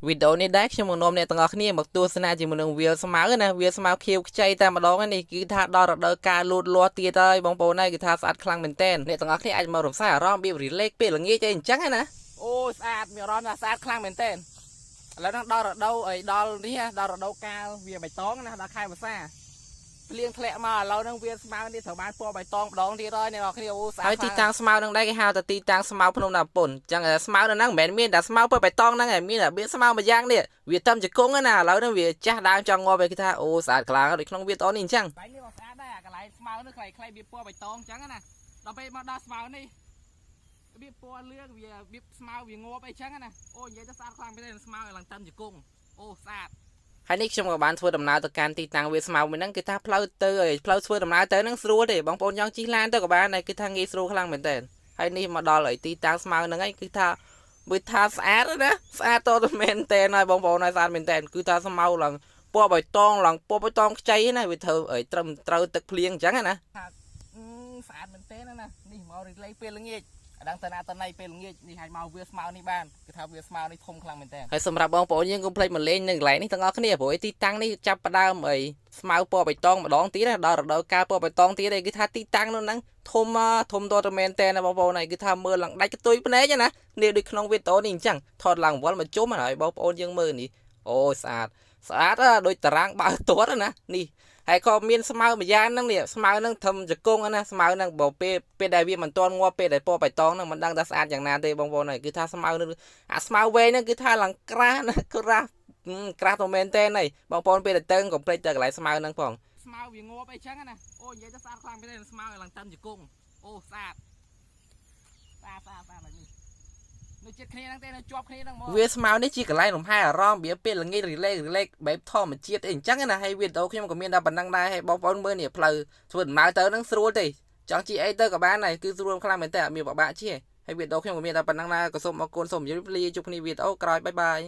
វីដេអូនេះដែរខ្ញុំមកនាំអ្នកទាំងអស់គ្នាមកទស្សនាជាមួយនឹងវាលស្មៅណាវាលស្មៅខៀវខ្ចីតែម្ដងនេះគឺថាដល់រដូវកាលលូតលាស់ទៀតហើយបងប្អូនហើយគឺថាស្អាតខ្លាំងមែនតើអ្នកទាំងអស់គ្នាអាចមករំសាយអារម្មណ៍របៀបរីលេកពេលល្ងាចអីអញ្ចឹងណាអូស្អាតមានអារម្មណ៍ថាស្អាតខ្លាំងមែនតើឥឡូវហ្នឹងដល់រដូវអីដល់នេះដល់រដូវកាលវាបៃតងណាដល់ខែវស្សាភ្លៀងធ្លាក់មកឥឡូវហ្នឹងវាស្មៅនេះត្រូវបានពណ៌បៃតងម្ដងទៀតហើយអ្នកនរគ្នាអូស្អាតហើយទីតាំងស្មៅហ្នឹងដែរគេហៅថាទីតាំងស្មៅភ្នំណាពុនអញ្ចឹងស្មៅនៅហ្នឹងមិនមែនមានតែស្មៅពណ៌បៃតងហ្នឹងឯងមានតែវាស្មៅមួយយ៉ាងនេះវាតែជង្គង់ណាឥឡូវហ្នឹងវាចាស់ដើមចង់ងាប់គេថាអូស្អាតខ្លាំងដូចក្នុងវីដេអូនេះអញ្ចឹងបែរនេះក៏ស្អាតដែរកន្លែងស្មៅនេះខ្លីៗវាពណ៌បៃតងអញ្ចឹងណាដល់ពេលមកដល់ស្មៅនេះវាពណ៌លឿងវាស្មៅវាងាប់អីចឹងណាអូនិយាយទៅស្អាតខ្លាំងមែនទេស្មៅឡើងតែជង្គង់អូស្អាតហើយនេះខ្ញុំក៏បានធ្វើដំណើរទៅកាន់ទីតាំងវាស្មៅមួយហ្នឹងគឺថាផ្លូវទៅផ្លូវធ្វើដំណើរទៅហ្នឹងស្រួលទេបងប្អូនចង់ជិះឡានទៅក៏បានដែរគឺថាងាយស្រួលខ្លាំងមែនតើហើយនេះមកដល់ទីតាំងស្មៅហ្នឹងឯងគឺថាវាថាស្អាតណាស្អាតតមែនតើហើយបងប្អូនហើយស្អាតមែនតើគឺថាស្មៅឡើងពណ៌បៃតងឡើងពណ៌បៃតងខ្ចីណាវាធ្វើឲ្យត្រឹមត្រូវទឹកភ្លៀងអញ្ចឹងណាស្អាតមែនតើណានេះមករីករាយពេលល្ងាចដឹងតើណាតណៃពេលល្ងាចនេះឲ្យមកវាស្មៅនេះបានគឺថាវាស្មៅនេះធំខ្លាំងមែនតើហើយសម្រាប់បងប្អូនយើងកុំភ្លេចមកលេងនៅកន្លែងនេះទាំងអស់គ្នាព្រោះទីតាំងនេះចាប់ផ្ដើមអីស្មៅពណ៌បៃតងម្ដងទៀតដល់រដូវកាលពណ៌បៃតងទៀតគឺថាទីតាំងនោះហ្នឹងធំតតមែនតើណាបងប្អូនហើយគឺថាមើលឡើងដាច់កតុយភ្នែកណានេះដូចក្នុងវីដេអូនេះអញ្ចឹងថតឡើងវល់មកជុំហើយបងប្អូនយើងមើលនេះអូស្អាតដូចតារាងបើទាត់ណានេះហើយក៏មានស្មៅមួយយ៉ាងហ្នឹងនេះស្មៅហ្នឹងធំជង្គង់ណាស្មៅហ្នឹងបើពេលដែលវាមិនទាន់ងាប់ពេលដែលពណ៌បៃតងហ្នឹងមិនដឹងថាស្អាតយ៉ាងណាទេបងប្អូនហើយគឺថាស្មៅនឹងអាស្មៅវែងហ្នឹងគឺថាឡើងក្រាស់ណាក្រាស់ទៅមែនតើហើយបងប្អូនពេលទៅកុំភ្លេចទៅកន្លែងស្មៅហ្នឹងផងស្មៅវាងាប់អីចឹងណាអូនិយាយទៅស្អាតខ្លាំងមែនទេស្មៅឡើងតាមជង្គង់អូស្អាតឡើងនេះនៅចិត្តគ្នាហ្នឹងទេនៅជាប់គ្នាហ្នឹងមកវាស្មៅនេះជាកន្លែងលំហែអារម្មណ៍វាពេលល្ងាចរីលេកបែបធម្មជាតិអីអញ្ចឹងណាហើយវីដេអូខ្ញុំក៏មានតែប៉ុណ្្នឹងដែរហើយបងប្អូនមើលនេះផ្លូវធ្វើដំណើរទៅហ្នឹងស្រួលទេចង់ជិះអីទៅក៏បានដែរគឺស្រួលខ្លាំងមែនតើអត់មានពិបាកជិះហើយវីដេអូខ្ញុំក៏មានតែប៉ុណ្្នឹងដែរក៏សូមអរគុណសូមជម្រាបលាជួបគ្នាវីដេអូក្រោយបាយ